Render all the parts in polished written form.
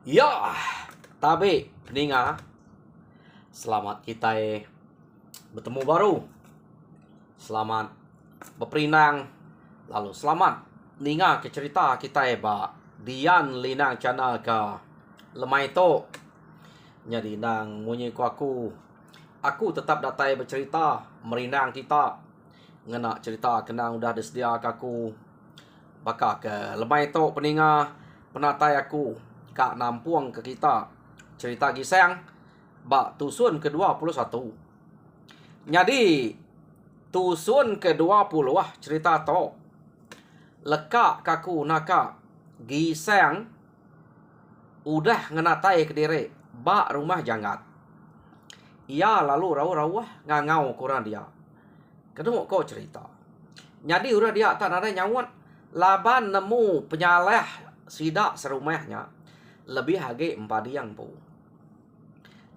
Ya, tabe ninga. Selamat kita bertemu baru. Selamat berperinang. Lalu selamat ninga ke cerita kita ba Dian linang channel ka lemai to. Jadi nang munyi ku aku tetap datai bercerita merinang kita. Ngena cerita kenang udah disediak aku bakal ke lemai to peninga penatai aku Kak nampuang ke kita cerita gisang bak tusun ke-21. Jadi tusun ke-20 cerita to. Lekak kaku naka gisang udah ngenatai ke diri bak rumah jangat. Ia lalu rau-rau ngangau kurang dia. Kedua kau cerita. Jadi udah dia tak ada nyawat laban nemu penyaleh sidak serumahnya. Lebih hage empadiang po.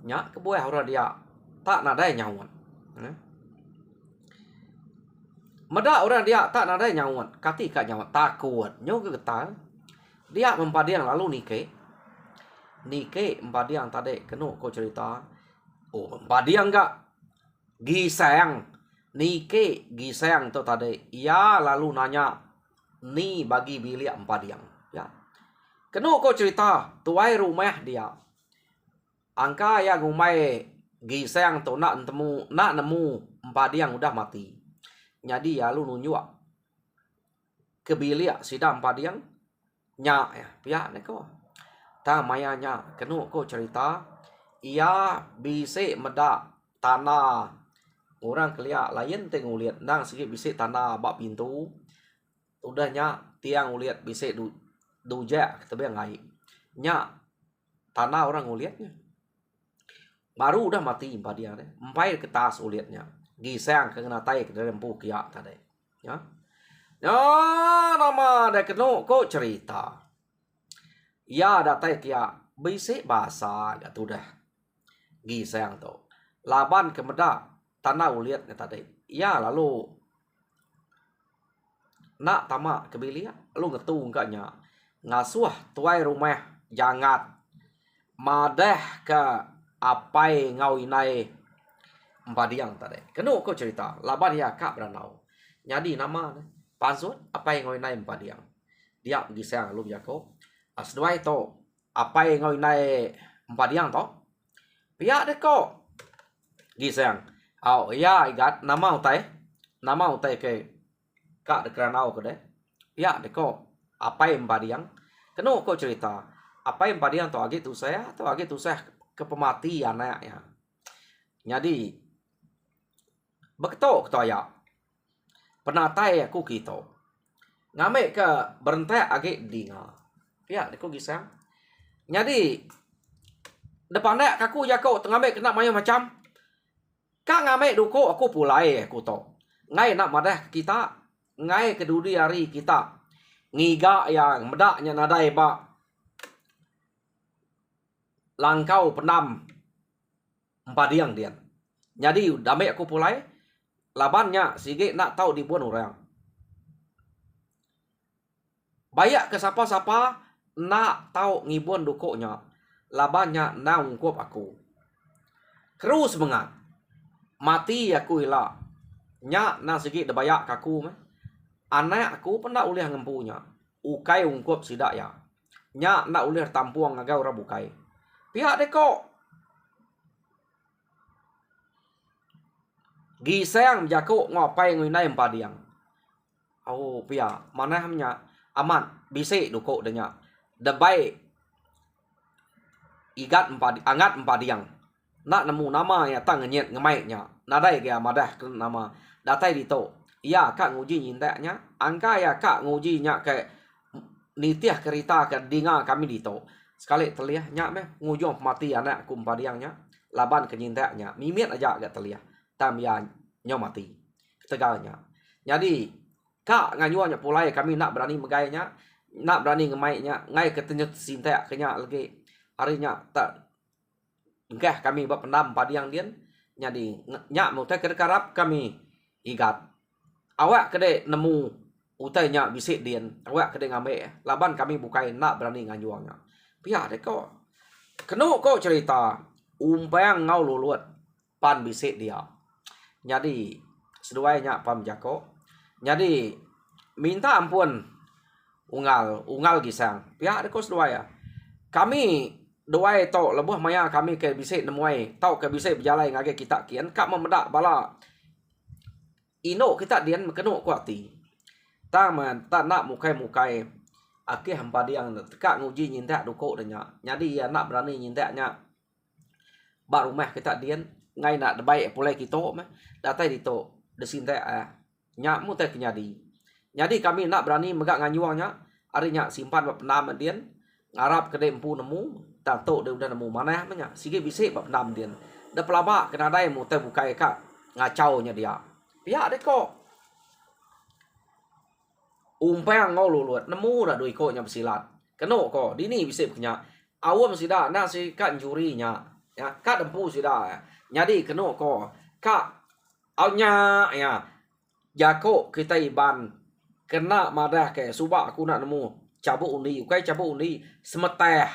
Nya kebuah orang dia tak nadai nyawat. Meda orang dia tak nadai nyawat. Katika nyawat takut. Nyo getar. Dia empadiang lalu nike. Nike empadiang tadi kenu ko cerita. Oh empadiang gak gisang. Nike gisang tu tadi. Ia lalu nanya. Ni bagi bilik empadiang. Ya. Kenu ko cerita, tuai rumah dia. Angka yang umai gisang tu nak nemu empadiang udah mati. Jadi ya lu nunjuk ke bilik sidang empadiang nya ya, pihak ni ko. Ta mayanya kenu ko cerita, ia bisik medak tanah orang keliak lain tengok lihat nang sikit bisik tanah bak pintu. Udahnya tiang uliat bisik dujak tapi ngai nya tanah orang uliatnya baru udah mati empadiang deh empai ke tas uliatnya gisang kena tai ke dalam pukia tadi ya nama ada kenu ko cerita ya datai kia bisik bahasa gak tuh dah gisang tu laban kemeda tanah uliatnya tadi ya lalu nak tamak kebilia lu ngetu enggaknya ngasuh tuai rumah jangat madah ke apai ngau inai empadiang tadi kenu ko cerita laban ya kak beranau jadi nama pasut apai ngau inai empadiang dia gisang lu jako asduai to apai ngau inai empadiang to pihak de ko gisang au ya igat nama utai ke kak de kranau ke de pihak de ko apa yang empadiang kenu kau cerita apa yang empadiang tu agi tu saya ke pematian ya jadi beketok ya penatai aku kita ngame ke berentek agi dinga ya deku gisang jadi depan nek kaku jako ngame kena mayo macam kak ngame duko aku pulai aku to ngai nak madah kita ngai kedudi hari kita ngiga yang medaknya nadai ba langkau penam empadiang dia. Jadi damai aku pulai labannya sige nak tahu dibuat orang. Bayak ke siapa-siapa nak tahu ngibuan dukoknya labannya naungkop aku. Terus mengat mati aku ila nya na sige de bayak kaku mah. Anak aku pun tak boleh ngempunya. Ukai ungkop sidak ya. Nya nak boleh tampuang agak orang bukai. Pihak deko. Gisang jako ngapai nginai empadiang. Oh pihak. Mana hamnya. Aman. Bisik duko denya. Debai. Angat empadiang. Nak nemu nama ya tang nyet ngemaiknya. Nadai kaya madah ke nama. Datai dito. Ya kak nguji nyintaknya angka ya kak nguji nyak ke nitiah kerita ke dinga kami dito sekali terliah nyak meh ngujung mati anak aku empadiangnya laban ke nyintaknya mimit aja agak terliah tam ya nyo mati tegalnya jadi kak nganyuanya pulai kami nak berani megainya nak berani ngemaiknya ngai ketenyut sintak kenya lagi harinya tak engkah kami bab pendam empadiang dien jadi nyak mau teh kerap kami igat awak kede nemu utainya bisik dien awak kede ngame laban kami bukai nak berani nganjuangnya pihak dek ko keno ko cerita umpang ngau luluat pan bisik dia. Jadi seduanya pam jako. Jadi minta ampun ungal gisang. Pihak dek ko seduaya. Kami doai tau lebuh maya kami ke bisik nemuai tau ke bisik berjalan ngage kita kian kak memedak bala ino kita dian keno kuati. Ta nak mukai akeh hampa diang kak nguji nyintak duko denya. Jadi ya nak berani nyintaknya ba rumah kita dian ngai nak baik pulai kita mah datai dito desintek nya mu teh kenyadi. Jadi kami nak berani megak nganyuangnya arinya simpan penam dian ngarap kedai empu nemu tato dia udah nemu mana nya sige bisik penam dian. Da pelaba kena dai mu teh bukai kak ngacau nya dia. Pihak dek kok umpang ngau lulut nemu dah doi ko nya bersilat. Keno ko dini bisik punya awam sida na si kan jurinya ya kak empu sida. Jadi keno ko kak aunya ya jako kita iban kena madah ke subak aku nak nemu cabuk undi ukai cabuk undi semeteh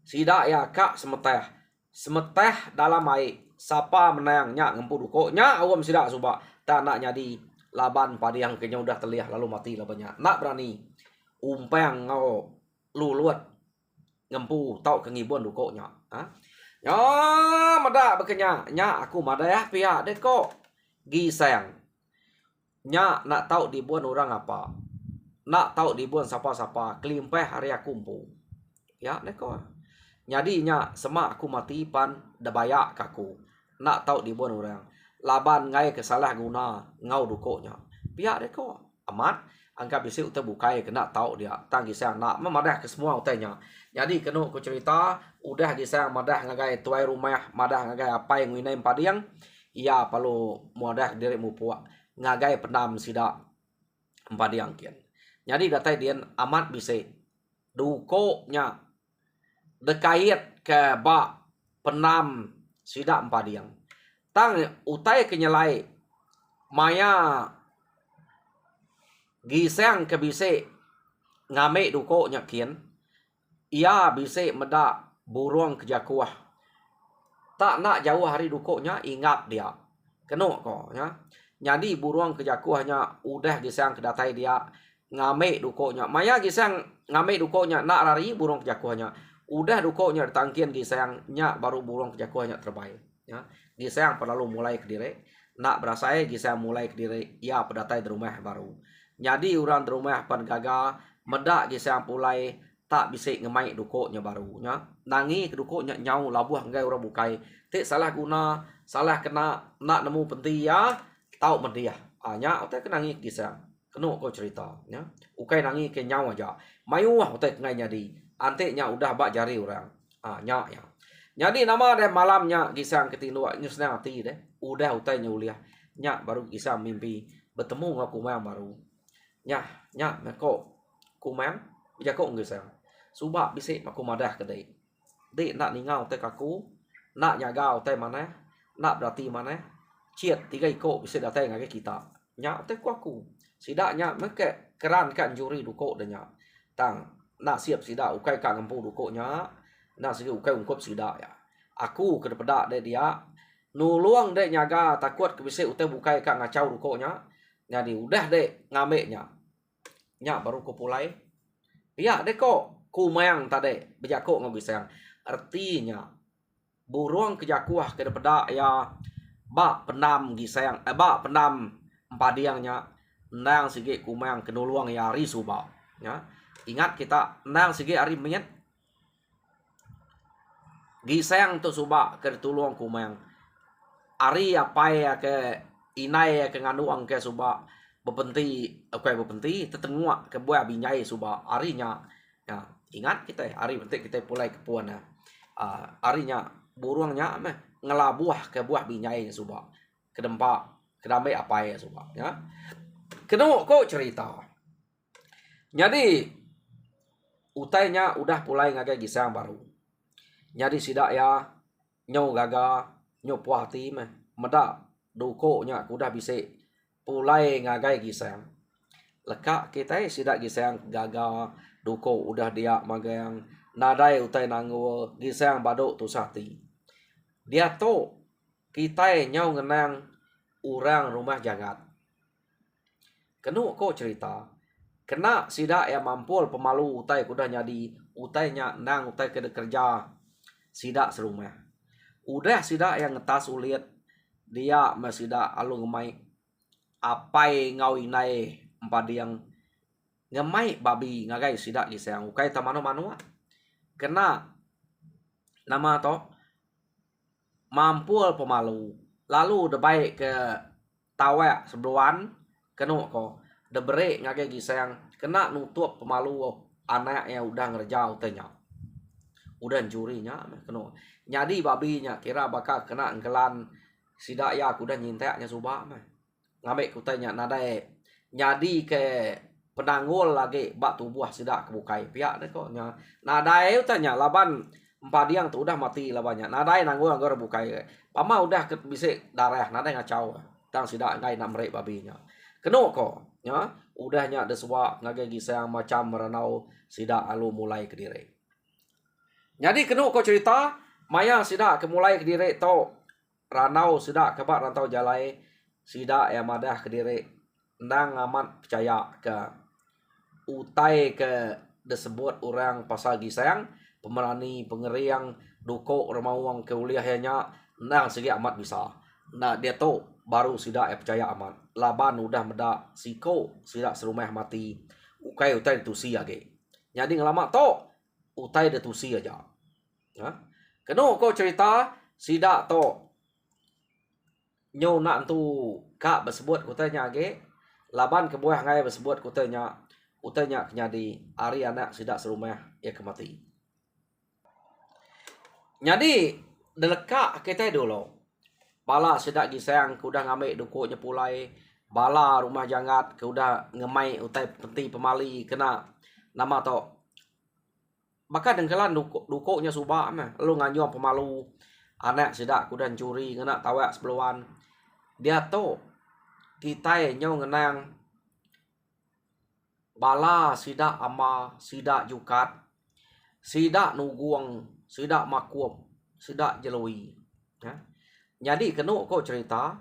sida ya kak semeteh dalam ai sapa menang nya ngempu duko nya awam sida subak tak nak jadi laban pada yang kenya udah terlihat lalu mati lah banyak nak berani umpang ngau luluat ngempu tau kengibuan duko nya ya mada bekenya nya aku mada ya pihak dek kok gisang nya nak tahu dibuan orang apa nak tahu dibuan siapa kelimpeh hari aku kumpu ya neko jadi nya semak aku mati pan debaya kaku nak tahu dibuan orang laban ngai kesalah guna ngau duko nya pihak deko amat angka bisi uta bukai kena tahu dia tang gisang nak memadah ke semua utanya jadi kena ku cerita udah gisang madah ngagai tuai rumah madah ngagai apa yang winai padiang ia perlu muadah diri mu puak ngagai penam sida padiang kian. Jadi datai dian amat bisi duko nya dekait ke ba penam sida padiang tang utai kenyelai maya gisang ke bisi ngame duko nya kian ia bisi meda burung kejakuah tak nak jauh hari duko nya ingat dia keno ko nya jadi burung kejakuahnya udah gisang kedatai dia ngame duko nya maya gisang ngame duko nya nak lari burung kejakuahnya udah duko nya tangkian gisang nya baru burung kejakuahnya terbaik ya gisang perlu mulai ke diri nak berasai gisang mulai ke diri ya pedatai di rumah baru jadi orang di rumah pan gaga medak gisang pulai tak bisa ngemai duko nya baru nya nangi ke duko nya nyau labuh ngai orang bukai tik salah guna salah kena nak nemu penti ya tau mendiah nya otak kena ngi gisang keno ko cerita nya ukai nangi ke nyau aja mayu otak ngai jadi anteknya udah bak jari orang nya ya. Jadi nama deh malamnya gisang ketinduak nyusnya hati deh. Udah utai nyuliah. Nya baru gisang mimpi bertemu ngaku kumang baru. Nya kok kumang bija kok gisang. Subak bisik aku madah kedai. Dek nak ningau teh kaku, nak nyagau teh mana? Nak berarti mana? Ciet 3 iko bisa datang ngake kita. Nya teh ku aku. Sidaknya make keran kan juri duko deh nya. Tang nak siap sidak ukai kak ngempu duko nya. Nah segi ukai ungkop sida ya. Aku ke pedak de dia nuluang de nyaga takut ke bisi utai bukai kak ngacau duko nya. Jadi udah de ngame nya. Nya baru ko pulai. Ya de kok kumang tade bejako ngabisang. Artinya burung kejakuah ke pedak ya ba penam gisang ba penam empadiangnya nang segi kumang kenuluang ya risuba ya. Ingat kita nang segi ari menyet gisang tu subak ke tulung kumang ari apa ya ke inai ke nganuang ke subak bepenti tetengua ke buah binyai subak arinya ya ingat kita ari penting kita pulai kepuan ya arinya burungnya ngelabuah ke buah binyai subak kedempa kedamai apa ya subak ya keno kok cerita jadi utainya udah pulai ngagai gisang baru. Jadi sidak ya nyau gaga nyau puah hati meda duko nya udah bisa pulai ngagai gisang. Lekak kita sidak gisang gaga duko udah dia magang nadai utai nanggo gisang baduk tu sati. Dia to kita nyau ngenang orang rumah jagat. Kenu ko cerita. Kena sida yang mampul pemalu utai kuda nyadi utai nya nang utai kena kerja sida serumah. Udah sida yang ngetas ulit dia masida alu ngemai apai ngau inai empat yang ngemai babi ngagai sida gisang ukai tamano manua. Kena nama to mampul pemalu lalu debai ke tawak sebeluan kenu ko debere ngagai gisang kena nutup pemalu anak yang udah ngerjau tanya udah jurinya kenu nyadi babinya kira bakal kena engkelan sida ya aku udah nyinteknya subah mah ngambek kutanya nadai nyadi ke penanggul lagi bak tubuh sida kebukai pihak deh kok nadai tanya laban empat yang tu udah mati lah banyak nadai nanggul anggur bukai pama udah bisa darah nadai ngacau tang sida ngai nak merek babinya kenu kok ya udahnya ada suak ngagai gisang macam merenau sida alu mulai ke diri jadi kenu kok cerita maya sida ke mulai ke diri to ranau sida kebak rantau jalai sida yang madah ke diri nang amat percaya ke utai ke disebut orang pasal gisang pemerani pengeriang duko remawang ke uliahnya nang segi amat bisa nah dia tu baru sida percaya amat laban udah meda siko sida serumah mati ukai utai tusi age jadi ngelama to utai de tusi aja ha keno ko cerita sida to nyo nak tu kak bersebut kutanya age laban kebuah ngai bersebut kutanya utanya nyadi ari anak sida serumah ya kemati jadi deleka kita dulu bala sida gisang kuda ngambil dukunya pulai bala rumah jangat kuda ngemai utai peti pemali kena nama to maka dengkelan dukunya subak mah lu nganyuang pemalu anak sida kuda curi kena tawak sebeluan dia to kita nyau ngenang bala sida ama sida jukat sida nuguang sida makuam sida jelui ya jadi kenu kok cerita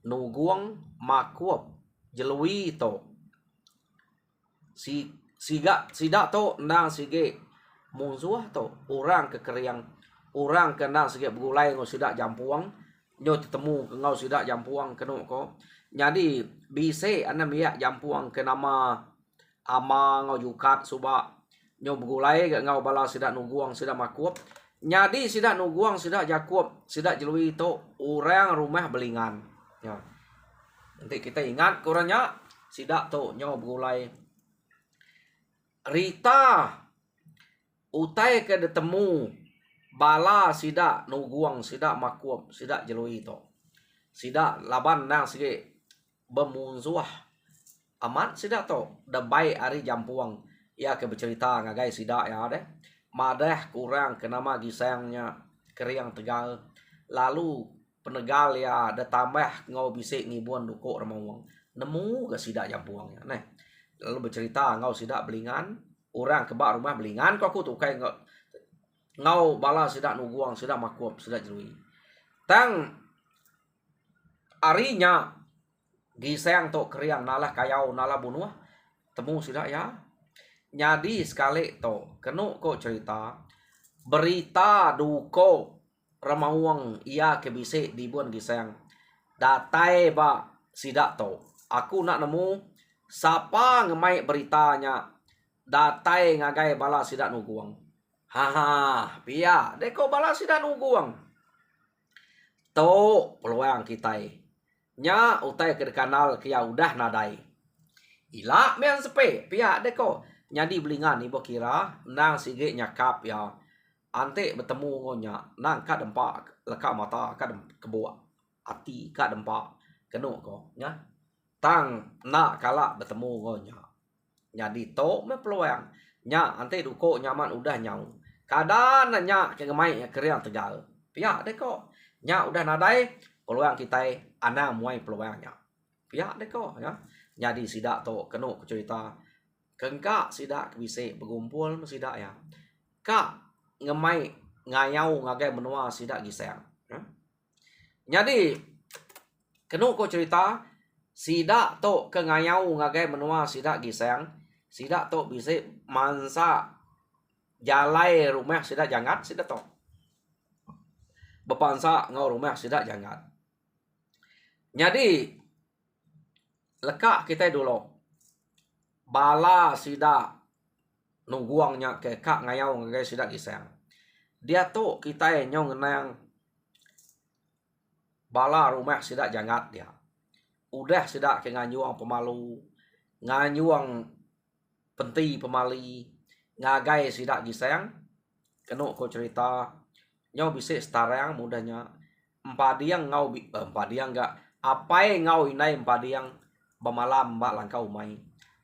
nuguang makuap jelui to sida to nang sige musuh to orang kekeriang orang kena sige begulai ngo sida jampuang nyo ketemu ke ngau sida jampuang kenu ko jadi bise ana miak jampuang ke nama ama ngau jukat suba nyo begulai ke ngau bala sida nuguang sida makuap nyadi sida nuguang sida jakup sida jelui itu orang rumah belingan ya nanti kita ingat kurangnya sida to nyo begulai Rita utai ke detemu bala sida nuguang sida makuap sida jelui itu sida laban nang sige bemunsuah amat sida to debai ari jampuang ya ke bercerita ngagai sida ya deh madah kurang kenama gisangnya keriang tegal lalu penegal ya ada tambah ngau bisik ngibun duko remawang nemu ke sida jampuangnya nah lalu bercerita ngau sida belingan orang kebak rumah belingan kok aku tuh kayak ngau bala sida nuguang sida makuap sida jelui tang arinya gisang to keriang nalah kayau nalah bunuh temu sida ya nyadi sekali to kenu kok cerita berita duko remawang ia kebise dibuan gisang datai ba sida to aku nak nemu siapa ngemai beritanya datai ngagai bala sida nuguang haha pia deko bala sida nuguang to peluang kita nya utai ke kanal kia udah nadai ila men sepe pia deko nyadi belingan ibu kira nang sige nyakap ya ante bertemu ngonya nang ka dempak leka mata ka kebuak hati ka dempak kenu ko nya tang nak kala bertemu ngonya nyadi to me peluang nya ante duko nyaman udah nyau kadan nya ke ngemai keriang tegal pihak deko nya udah nadai peluang kita ana muai peluangnya pihak deko ya nyadi sida to kenu cerita kengkak sida bisa berkumpul sida ya kak ngemai ngayau ngagai menua sidak gisang. Jadi kenu ko cerita sidak to ke ngayau ngagai menua sidak gisang, sidak to bisa mansa jalai rumah sidak jangat sidak to. Bepansa ngau rumah sidak jangat. Jadi lekak kita dulu bala sidak nungguangnya ke kak ngayau ngagai sidak gisang. Dia tu kita nyong nang bala rumah sidak jangat dia. Udah sidak ke nganyuang pemalu, nganyuang penti pemali, ngagai sidak gisang. Kenu ko cerita nyong bisa setarang mudahnya empadiang ngau empadiang enggak apa ngau inai empadiang bemalam mbak langkau mai.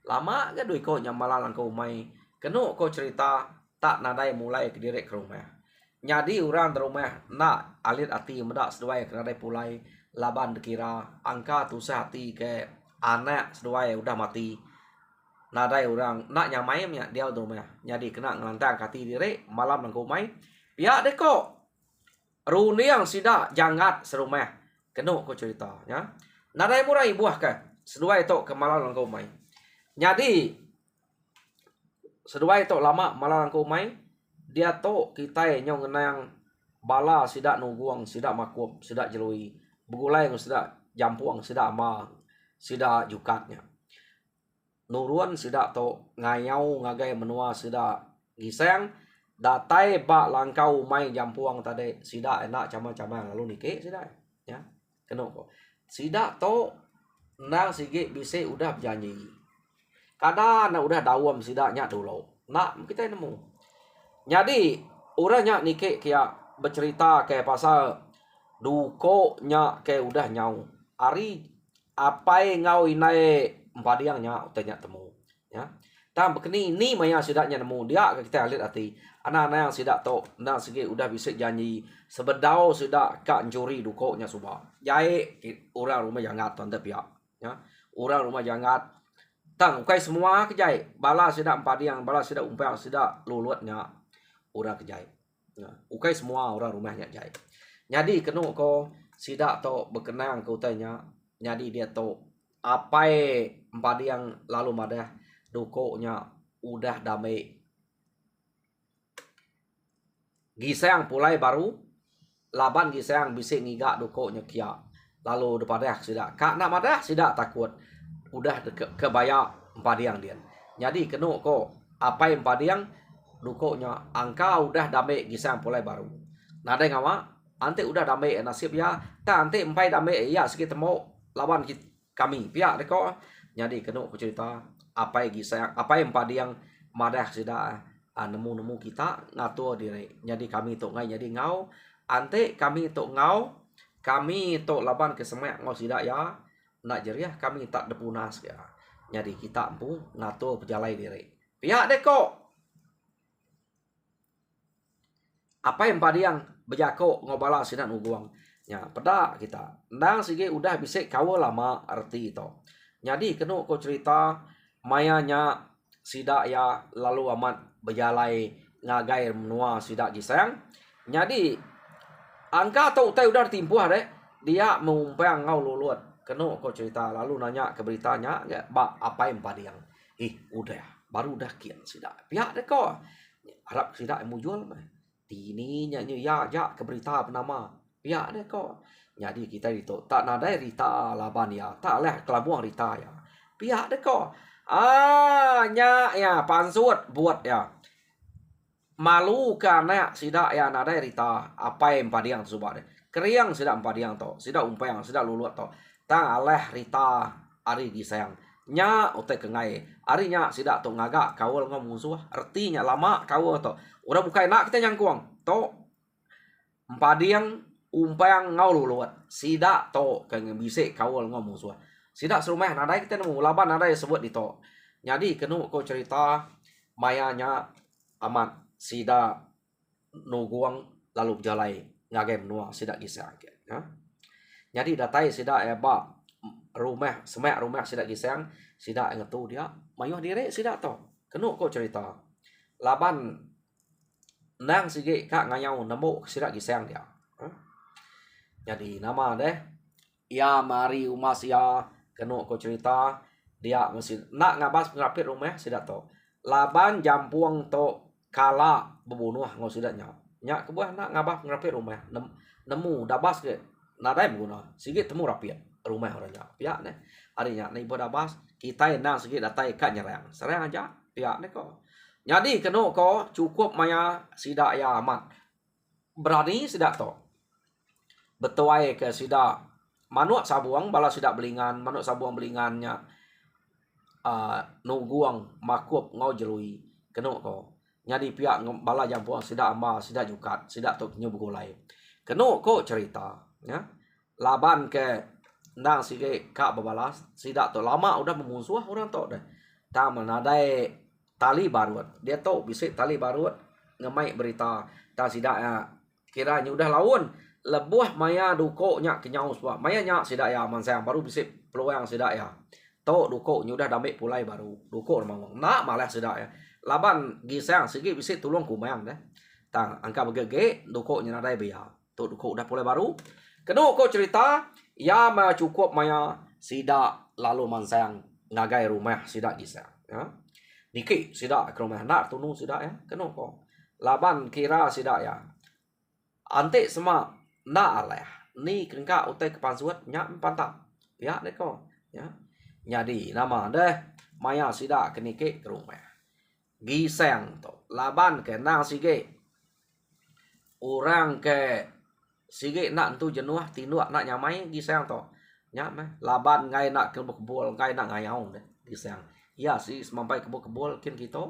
Lama ke dui ko nyamala langkau mai. Kenu ko cerita tak nadai mulai ke direk ke rumah. Nyadi orang di rumah nak alit hati medak seduai kena dai pulai laban dikira angka tusah hati ke anak seduai udah mati. Nadai orang nak nyamai dia di rumah. Nyadi kena ngelantang hati direk malam langkau mai. Pihak deko runiang sida jangat serumah. Kenu ko cerita ya. Nadai murai buah ke seduai tok ke malam langkau mai. Nyadi seduai tok lama malam langkau mai. Dia to kita nyong ngenang bala sidak nungguang sidak makup sidak jelui begulai sidak jampuang sidak ama sidak jukatnya nuruan sidak to ngayau ngagai menua sidak giseng datai bak langkau mai jampuang tadi sidak enak cama-cama lalu nike sidak ya kenapa sidak to nang sige bisa udah berjanji kadang udah dawam sidaknya dulu nak kita nemu. Jadi orangnya nike kia bercerita ke pasal duko nya ke udah nyau. Ari apa ngau inai empadiang nya utanya temu. Ya. Tam bekeni ni maya sidaknya nemu dia kita lihat hati. Anak-anak yang sidak to nang segi udah bisa janji sebedau sidak kak juri duko nya suba. Jai orang rumah jangat tanda pihak. Ya. Orang rumah jangat tang kai semua kejai bala sidak empadiang bala sidak umpang sidak lulutnya orang kejai. Ukai semua orang rumahnya jai. Jadi kenu ko sidak to berkenang ke utanya. Jadi dia to apa empadi yang lalu madah dukonya udah damai. Gisang pulai baru laban gisang bisa ngigak dukonya kia. Lalu depadah sidak. Kak nak madah sidak takut. Udah kebaya empadi yang dia. Jadi kenu ko apa empadi yang dukonya angka udah damai gisang pulai baru. Nada ngawa ante udah damai nasib ya. Ta ante empai damai ya sikit temu lawan kami pihak deko. Jadi kenu aku cerita apa gisang apa empadi yang madah sida nemu-nemu kita ngatur diri. Jadi kami tok ngai jadi ngau ante kami tok ngau kami tok laban ke semak ngau sida ya nak jeriah kami tak depunas ya. Jadi kita empu ngatur pejalai diri. Pihak deko apa yang pada yang berjako ngobala sinak nuguang ya pada kita ndang sige udah bisa kawo lama arti itu. Jadi kenu ko cerita mayanya sidak ya lalu amat berjalai ngagai menua sidak gisang. Jadi angka tu utai udah timpuh deh dia mengumpang ngau lulut. Kenu ko cerita lalu nanya ke beritanya ya bak apa yang pada yang udah baru dah kian sidak pihak deh ko harap sidak mau jual mah. Ini nyanyi ya ke berita penama pihak deh kok. Jadi kita itu tak nada rita laban ya tak leh kelabuang rita ya pihak deh kok. Nya ya pansut buat ya malu karena sidak ya nada rita apa yang padiang subah deh keriang sidak padiang to sidak umpayang sidak lulut to tang aleh rita ari disayang nya otek kengai arinya sidak to ngagak kawal ngom musuh artinya lama kawal to udah buka enak kita nyangkuang to empadiang umpayang ngau lulut sidak to keng bisa kawal ngom musuh sidak serumah nadai kita nemu laban nadai sebut di to. Jadi kenu ko cerita mayanya amat sidak nuguang lalu jalai ngagem nuang sidak gisang ya. Jadi datai sidak eba rumah semak rumah sidak gisang sidak ngetu dia mayuh diri sidak to kenu ko cerita laban nang sige kak ngayau nemu sida gisang dia. Jadi nama deh ya mari umas ya kenu ko cerita dia mesti nak ngabas ngerapit rumah sida to laban jampuang to kala bebunuh ngau sida nya kebuah nak ngabas ngerapit rumah nemu dabas ke nadai bebunuh sige temu rapit rumah orangnya pihak ne harinya nih dabas kita nang sige datai kak nyerang serang aja pihak ne ko jadi kenu ko cukup maya sida ya amat berani sida to betuai ke sida manuk sabuang bala sida belingan manuk sabuang belingannya nuguang makup ngau jelui kenu ko nyadi pihak bala jampuang sida amba sida jukat sida to nyu begulai kenu ko cerita ya laban ke nang sige kak babalas sida to lama udah memusuh orang to dah taman adai tali barut dia to bisik tali barut ngemai berita ta sida ya kiranya udah lawan lebuah maya duko nya kenyau sebab maya nya sida ya mansang baru bisik peluang sida ya to duko nya udah damai pulai baru duko memang nak malah sida ya laban gisang sigi bisik tulung kumayang deh tang angka begege duko nya nadai beya to duko udah pulai baru kenu ko cerita ya ma cukup maya sida lalu mansang ngagai rumah sida gisang ya niki sida ke rumah nak tunu sida ya kenu ko laban kira sida ya ante semua na aleh ni kengka utai kepansuat nya pantap ya deh ko ya nyadi nama deh maya sida kenike ke rumah giseng to laban ke nang sige orang ke sige nak tu jenuah tinuak nak nyamai giseng to nya mah laban ngai nak kebul ngai nak ngayau deh giseng ya si sampai kebul kin kita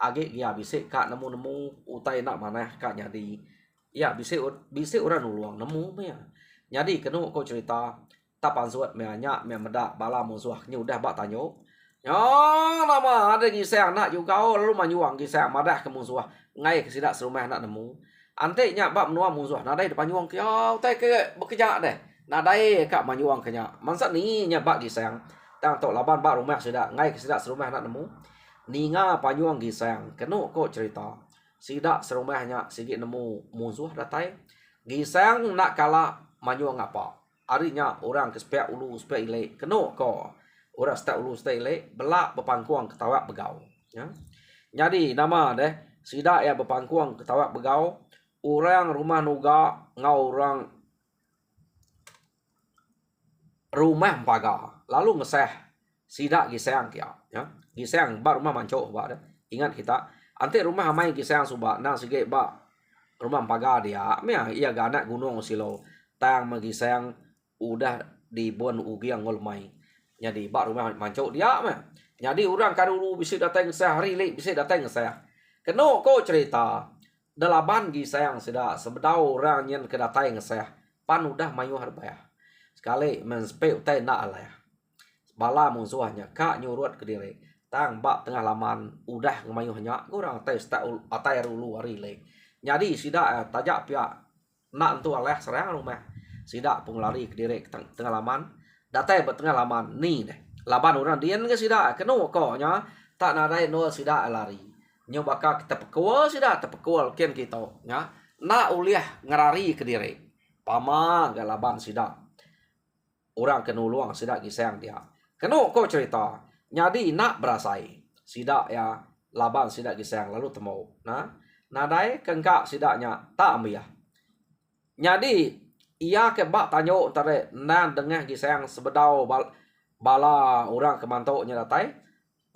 age ya bisik kak nemu utai nak mana kak nyadi ya bisa orang nuluang nemu ya jadi kenu ko cerita tapan suat me nya me medak bala musuh nya udah bak tanyo yo nama ada gisang nak juga lalu manyuang gisang madah ke musuh ngai ke sidak serumah nak nemu ante nya bak menua musuh nadai depan nyuang ke yo tai ke bekerja deh nadai kak manyuang ke nya mansa ni nya bak gisang tang tok laban bak rumah sidak ngai ke sidak serumah nak nemu ninga panyuang gisang kenu ko cerita sida serumahnya sigi nemu musuh datai gisang nak kala manyuang apa arinya orang ke spek ulu spek ile kenu ko orang stek ulu stek ile belak bepangkuang ketawa begau ya jadi nama deh sida ya bepangkuang ketawa begau orang rumah nuga ngau orang rumah paga lalu ngeseh sida gisang kia ya gisang bar rumah manco ba deh ingat kita ante rumah amai gisang suba nang sige ba rumah paga dia mea ia ganak gunung silo tang magisang udah di bon ugiang ngolmai jadi ba rumah mancok dia mah jadi orang kadulu bisa datang sehari le bisa datang saya keno ko cerita delaban gisang sida sebedau orang nyen ke datang saya pan udah mayu harbaya sekali menspe utai na alaya bala musuhnya kak nyurut ke diri tang bak tengah laman udah ngemayuhnya kurang tes tak atai rulu hari le jadi sida tajak pihak nak tu aleh serang rumah sida pun lari ke diri tengah laman datai bet tengah laman ni deh laban orang dian ke sida kenu ko nya tak nadai no sida lari nyo bakal kita pekul sida tepekul kian kita nya nak uliah ngerari ke diri pama galaban sida orang kenu luang sida gisang dia kenu ko cerita nyadi nak berasai sida ya laban sida gisang lalu temu nah nadai kengkak sidaknya tak ambiah nyadi ia ke bak tanyo tare nan dengah gisang sebedau bala orang kemantok nya datai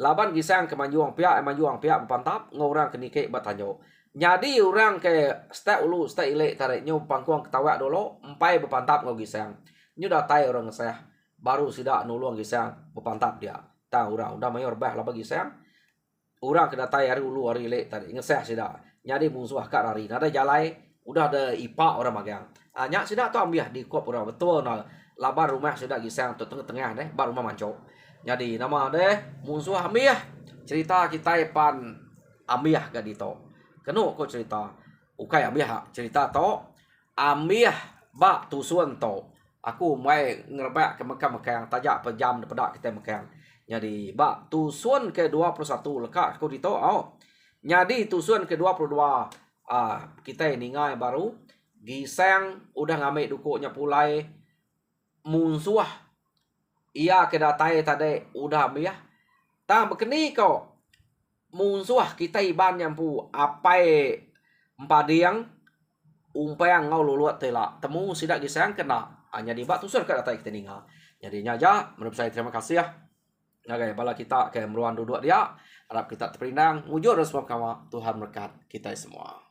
laban gisang kemanjuang pihak pantap ngorang kenike bak tanyo nyadi orang ke stek ulu stek ile tare nyu pangkuang ketawa dulu empai bepantap ngau gisang nyu datai orang ngeseh baru sidak nulung gisang bepantap dia tahu orang udah mayor bah lah bagi sayang orang kena tay hari ulu hari le tadi ngeseh sida nyadi musuh kak lari nada jalai udah ada ipak orang magang nyak sida tu ambiah di kop orang betul nah labar rumah sida gisang tu tengah deh bar rumah manco jadi nama deh musuh ambiah cerita kita pan ambiah gak dito kenu ko cerita ukai ambiah cerita to ambiah bak tusuan to aku mai ngerbak ke Mekang tajak pejam pedak kita Mekang jadi bak tusun ke 21 lekat aku dito oh. Jadi tusun ke 22 kita ini ngai baru giseng udah ngambil dukuknya pulai munsuah ia kedatai tadi udah ambil ya tang bekeni kau munsuah kita iban yang pu apai empadiang umpang ngau luluat tela temu sidak giseng kena hanya di bak tusur ke datai kita ninga jadinya aja menurut saya terima kasih ya. Nah, kayak bala kita kayak meruan duduk dia harap kita terperinang mujur semua kawan Tuhan berkat kita semua.